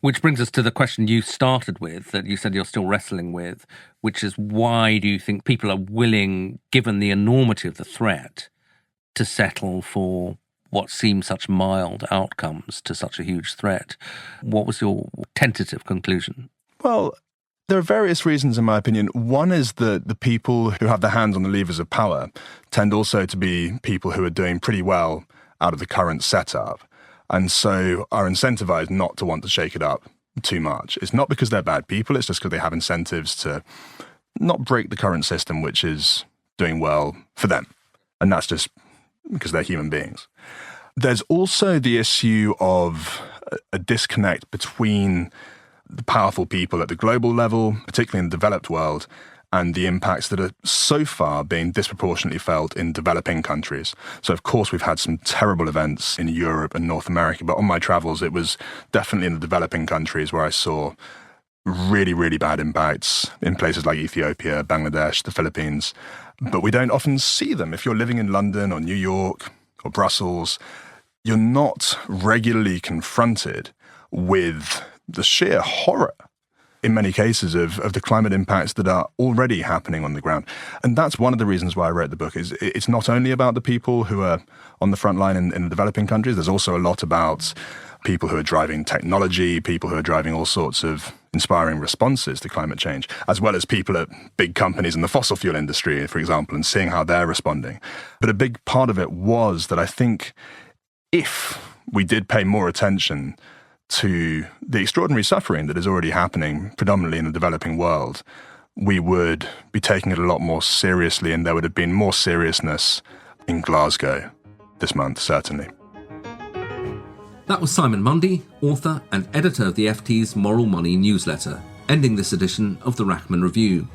Which brings us to the question you started with, that you said you're still wrestling with, which is why do you think people are willing, given the enormity of the threat, to settle for what seem such mild outcomes to such a huge threat? What was your tentative conclusion? Well, there are various reasons, in my opinion. One is that the people who have their hands on the levers of power tend also to be people who are doing pretty well out of the current setup, and so are incentivized not to want to shake it up too much. It's not because they're bad people, it's just because they have incentives to not break the current system, which is doing well for them. And that's just because they're human beings. There's also the issue of a disconnect between the powerful people at the global level, particularly in the developed world, and the impacts that are so far being disproportionately felt in developing countries. So, of course, we've had some terrible events in Europe and North America, but on my travels, it was definitely in the developing countries where I saw really, really bad impacts in places like Ethiopia, Bangladesh, the Philippines. But we don't often see them. If you're living in London or New York or Brussels, you're not regularly confronted with the sheer horror, in many cases, of the climate impacts that are already happening on the ground. And that's one of the reasons why I wrote the book. Is it's not only about the people who are on the front line in the developing countries. There's also a lot about people who are driving technology, people who are driving all sorts of inspiring responses to climate change, as well as people at big companies in the fossil fuel industry, for example, and seeing how they're responding. But a big part of it was that I think if we did pay more attention to the extraordinary suffering that is already happening predominantly in the developing world, we would be taking it a lot more seriously, and there would have been more seriousness in Glasgow this month, certainly. That was Simon Mundy, author and editor of the FT's Moral Money newsletter, ending this edition of the Rachman Review.